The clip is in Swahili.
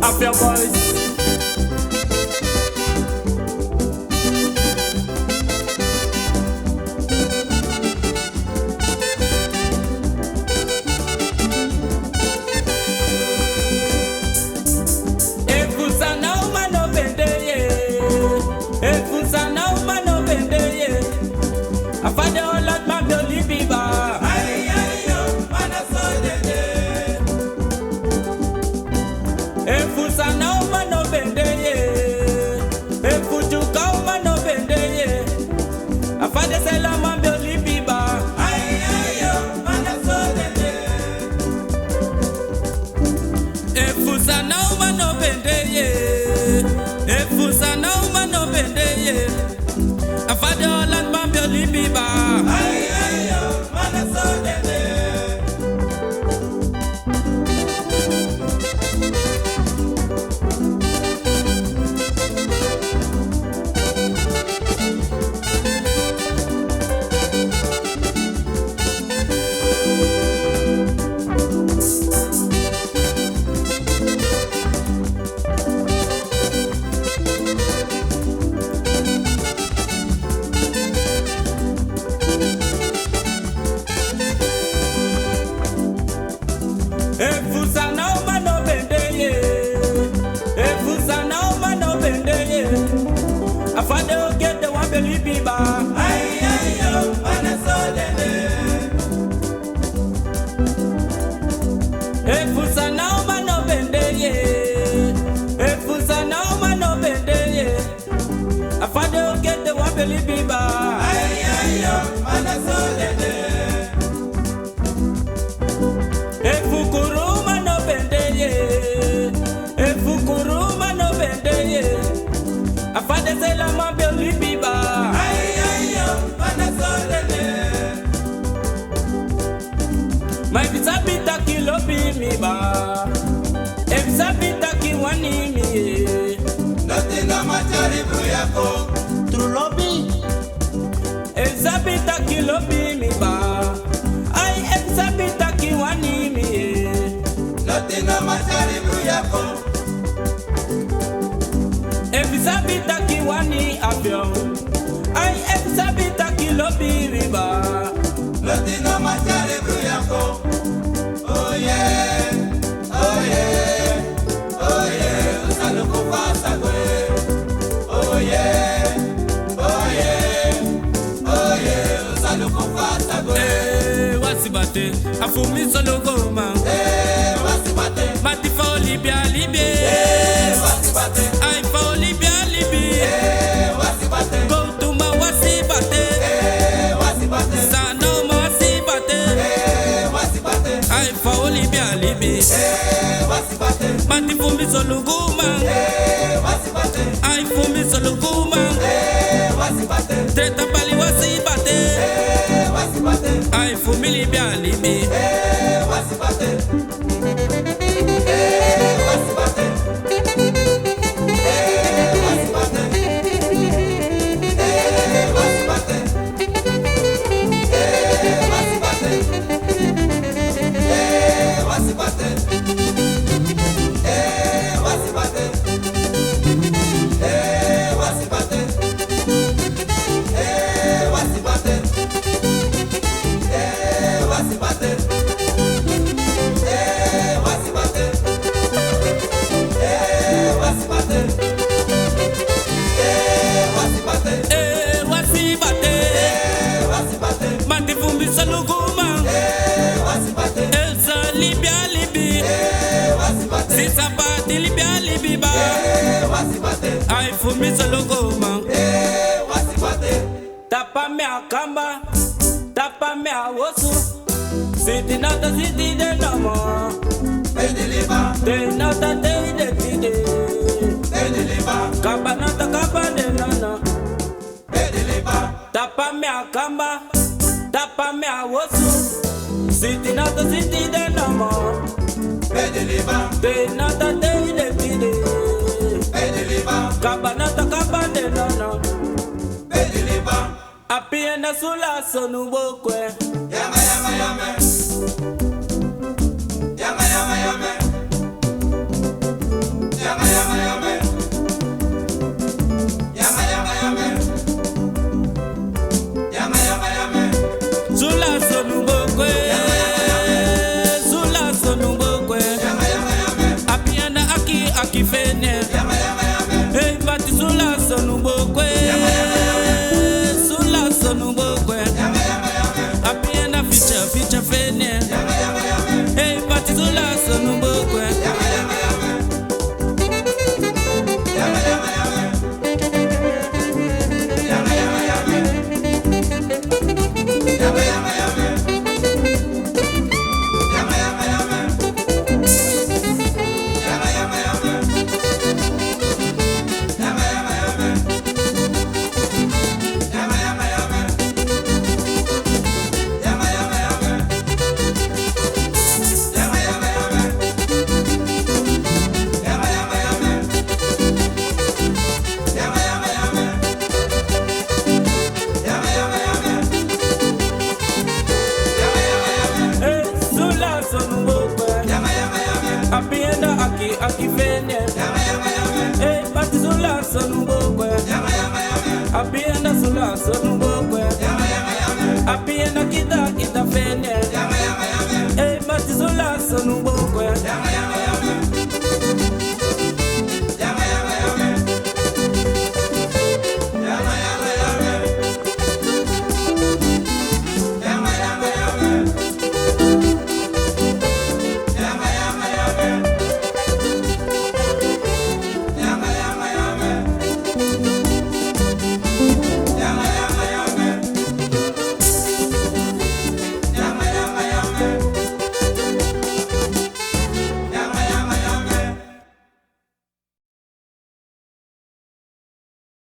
Afia boys. Tapa me a kamba, tapa me a wosu. City not a city de no more. They not a day de tide. Kaba not a kaba de no no. Tapa me a kamba, tapa me a wosu. City not a city de no more. They not a day de tide. Kaba not a kaba de no no. Api ena sula sonu bokwe. Yama yama yama. Yama yama yama. Yama yama yama. Yama yama yama. Yama yama yama. Zula sonubokwe. Zula sonubokwe. Yama yama yama. Apiana aki fene. Yama yama yama. Hey bati zula sonubokwe. Yama yama yama. Zula sonubokwe. Yama yama yama. Apiana ficha fene. Yama yama yama. Hey bati zula sonubokwe. Yama yama yama. Yama yama yama. Yama yama yama. Yama yama yama. Yama yama yama. Yama yama yama. Yama yama yama. Yama yama yama. Yama yama yama. Yama yama yama. Yama yama yama. Yama yama yama. Yama yama yama. Yama yama yama. Hey zula sonubokwe. Yama yama yama. Apiana aki fene.